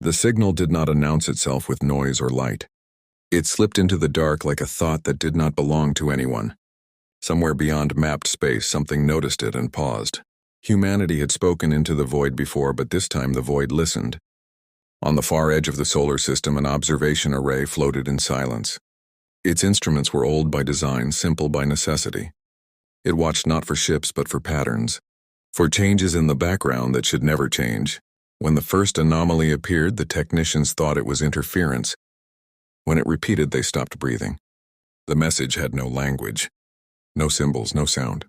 The signal did not announce itself with noise or light. It slipped into the dark like a thought that did not belong to anyone. Somewhere beyond mapped space, something noticed it and paused. Humanity had spoken into the void before, but this time the void listened. On the far edge of the solar system, an observation array floated in silence. Its instruments were old by design, simple by necessity. It watched not for ships but for patterns, for changes in the background that should never change. When the first anomaly appeared, the technicians thought it was interference. When it repeated, they stopped breathing. The message had no language, no symbols, no sound.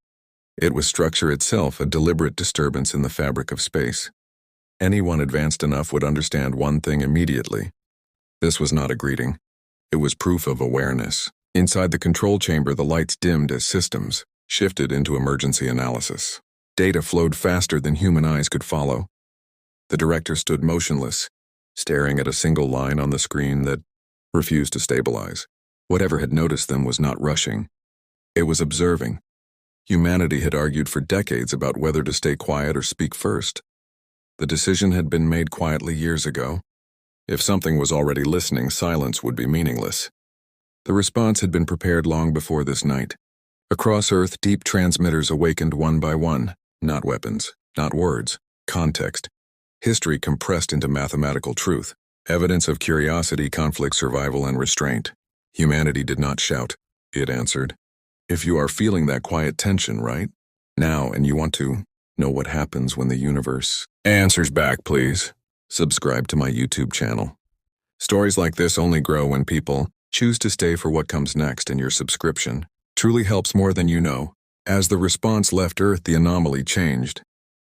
It was structure itself, a deliberate disturbance in the fabric of space. Anyone advanced enough would understand one thing immediately. This was not a greeting. It was proof of awareness. Inside the control chamber, the lights dimmed as systems shifted into emergency analysis. Data flowed faster than human eyes could follow. The director stood motionless, staring at a single line on the screen that refused to stabilize. Whatever had noticed them was not rushing. It was observing. Humanity had argued for decades about whether to stay quiet or speak first. The decision had been made quietly years ago. If something was already listening, silence would be meaningless. The response had been prepared long before this night. Across Earth, deep transmitters awakened one by one. Not weapons, not words, context. History compressed into mathematical truth. Evidence of curiosity, conflict, survival, and restraint. Humanity did not shout. It answered. If you are feeling that quiet tension right now and you want to know what happens when the universe answers back, please subscribe to my YouTube channel. Stories like this only grow when people choose to stay for what comes next, and your subscription truly helps more than you know. As the response left Earth, the anomaly changed.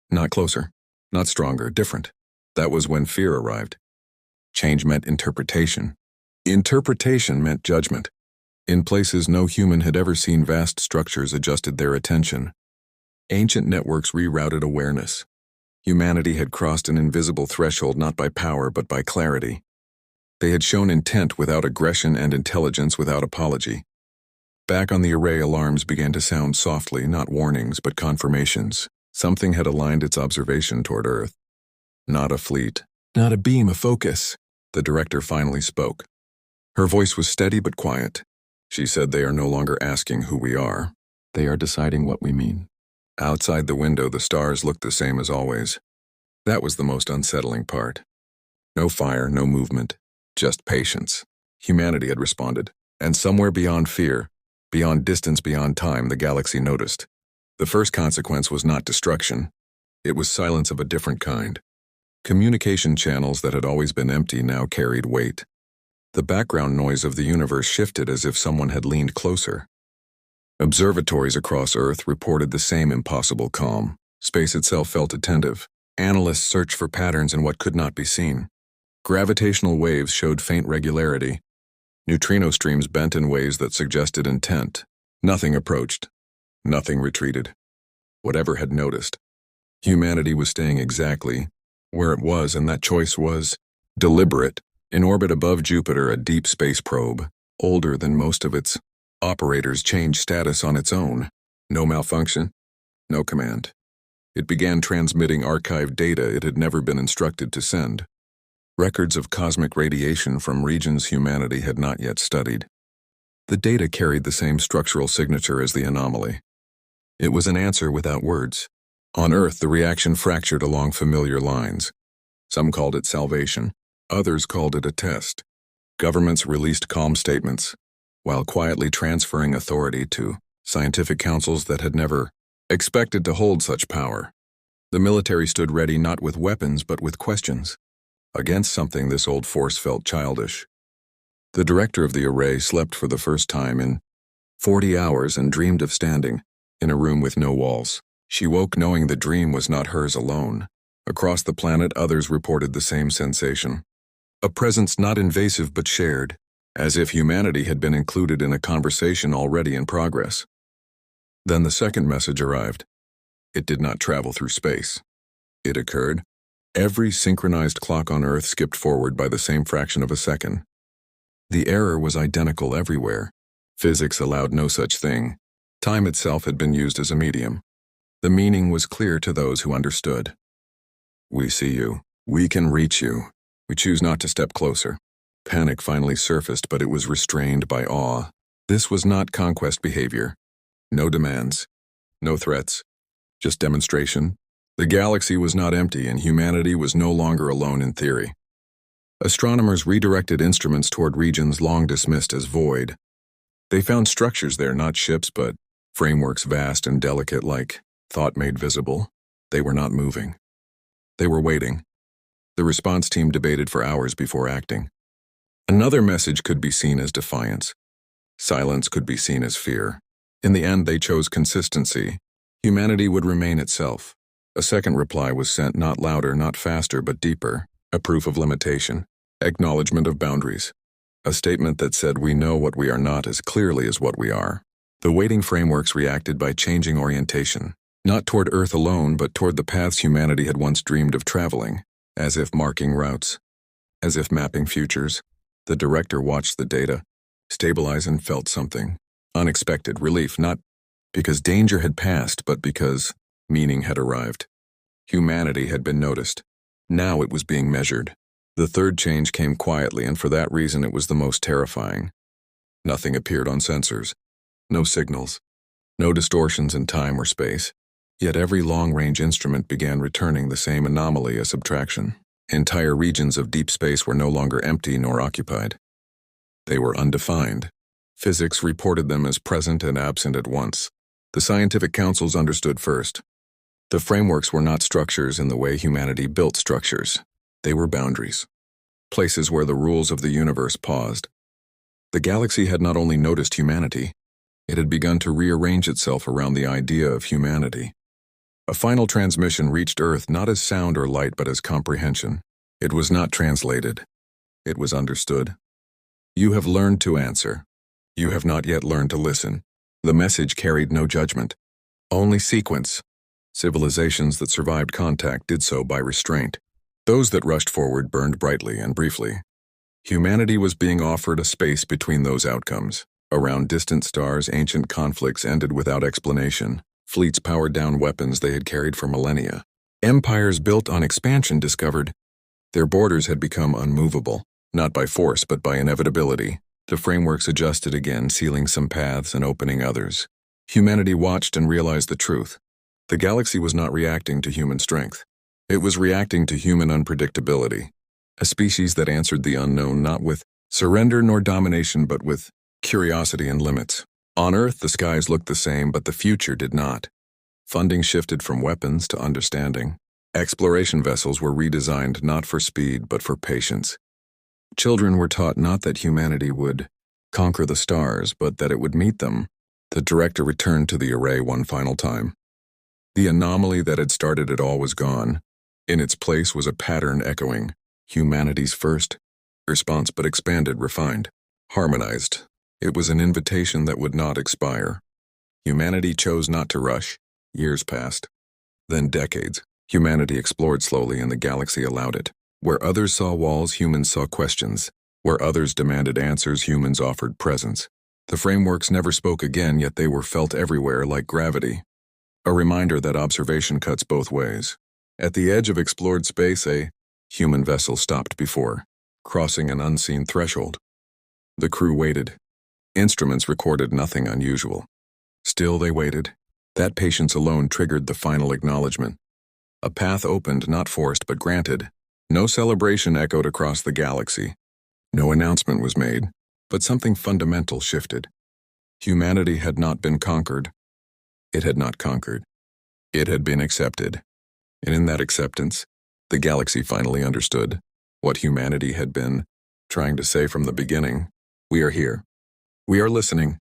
Not closer, not stronger, different. That was when fear arrived. Change meant interpretation. Interpretation meant judgment. In places no human had ever seen, vast structures adjusted their attention. Ancient networks rerouted awareness. Humanity had crossed an invisible threshold not by power but by clarity. They had shown intent without aggression and intelligence without apology. Back on the array, alarms began to sound softly, not warnings but confirmations. Something had aligned its observation toward Earth. Not a fleet, not a beam of focus. The director finally spoke. Her voice was steady but quiet. She said, "They are no longer asking who we are. They are deciding what we mean." Outside the window, the stars looked the same as always. That was the most unsettling part. No fire, no movement, just patience. Humanity had responded, and somewhere beyond fear, beyond distance, beyond time, the galaxy noticed. The first consequence was not destruction. It was silence of a different kind. Communication channels that had always been empty now carried weight. The background noise of the universe shifted as if someone had leaned closer. Observatories across Earth reported the same impossible calm. Space itself felt attentive. Analysts searched for patterns in what could not be seen. Gravitational waves showed faint regularity. Neutrino streams bent in ways that suggested intent. Nothing approached. Nothing retreated. Whatever had noticed. Humanity was staying exactly where it was, and that choice was deliberate. In orbit above Jupiter, a deep space probe, older than most of its operators, changed status on its own. No malfunction, no command. It began transmitting archived data it had never been instructed to send. Records of cosmic radiation from regions humanity had not yet studied. The data carried the same structural signature as the anomaly. It was an answer without words. On Earth, the reaction fractured along familiar lines. Some called it salvation. Others called it a test. Governments released calm statements, while quietly transferring authority to scientific councils that had never expected to hold such power. The military stood ready not with weapons but with questions. Against something, this old force felt childish. The director of the array slept for the first time in 40 hours and dreamed of standing in a room with no walls. She woke knowing the dream was not hers alone. Across the planet, others reported the same sensation. A presence not invasive but shared, as if humanity had been included in a conversation already in progress. Then the second message arrived. It did not travel through space. It occurred. Every synchronized clock on Earth skipped forward by the same fraction of a second. The error was identical everywhere. Physics allowed no such thing. Time itself had been used as a medium. The meaning was clear to those who understood. We see you. We can reach you. We choose not to step closer. Panic finally surfaced, but it was restrained by awe. This was not conquest behavior. No demands. No threats. Just demonstration. The galaxy was not empty, and humanity was no longer alone in theory. Astronomers redirected instruments toward regions long dismissed as void. They found structures there, not ships, but frameworks vast and delicate like thought made visible. They were not moving. They were waiting. The response team debated for hours before acting. Another message could be seen as defiance. Silence could be seen as fear. In the end, they chose consistency. Humanity would remain itself. A second reply was sent, not louder, not faster, but deeper. A proof of limitation. Acknowledgement of boundaries. A statement that said we know what we are not as clearly as what we are. The waiting frameworks reacted by changing orientation. Not toward Earth alone, but toward the paths humanity had once dreamed of traveling. As if marking routes. As if mapping futures. The director watched the data, stabilize, and felt something. Unexpected relief, not because danger had passed, but because meaning had arrived. Humanity had been noticed. Now it was being measured. The third change came quietly, and for that reason it was the most terrifying. Nothing appeared on sensors. No signals. No distortions in time or space. Yet every long-range instrument began returning the same anomaly as subtraction. Entire regions of deep space were no longer empty nor occupied. They were undefined. Physics reported them as present and absent at once. The scientific councils understood first. The frameworks were not structures in the way humanity built structures. They were boundaries. Places where the rules of the universe paused. The galaxy had not only noticed humanity, it had begun to rearrange itself around the idea of humanity. A final transmission reached Earth not as sound or light but as comprehension. It was not translated. It was understood. You have learned to answer. You have not yet learned to listen. The message carried no judgment, only sequence. Civilizations that survived contact did so by restraint. Those that rushed forward burned brightly and briefly. Humanity was being offered a space between those outcomes. Around distant stars, ancient conflicts ended without explanation. Fleets powered down weapons they had carried for millennia. Empires built on expansion discovered their borders had become unmovable, not by force but by inevitability. The frameworks adjusted again, sealing some paths and opening others. Humanity watched and realized the truth. The galaxy was not reacting to human strength. It was reacting to human unpredictability. A species that answered the unknown not with surrender nor domination but with curiosity and limits. On Earth, the skies looked the same, but the future did not. Funding shifted from weapons to understanding. Exploration vessels were redesigned not for speed, but for patience. Children were taught not that humanity would conquer the stars, but that it would meet them. The director returned to the array one final time. The anomaly that had started it all was gone. In its place was a pattern echoing humanity's first response, but expanded, refined, harmonized. It was an invitation that would not expire. Humanity chose not to rush. Years passed. Then decades. Humanity explored slowly and the galaxy allowed it. Where others saw walls, humans saw questions. Where others demanded answers, humans offered presence. The frameworks never spoke again, yet they were felt everywhere like gravity. A reminder that observation cuts both ways. At the edge of explored space, a human vessel stopped before, crossing an unseen threshold. The crew waited. Instruments recorded nothing unusual. Still they waited. That patience alone triggered the final acknowledgement. A path opened, not forced but granted. No celebration echoed across the galaxy. No announcement was made, but something fundamental shifted. Humanity had not been conquered. It had not conquered. It had been accepted. And in that acceptance, the galaxy finally understood what humanity had been trying to say from the beginning. We are here. We are listening.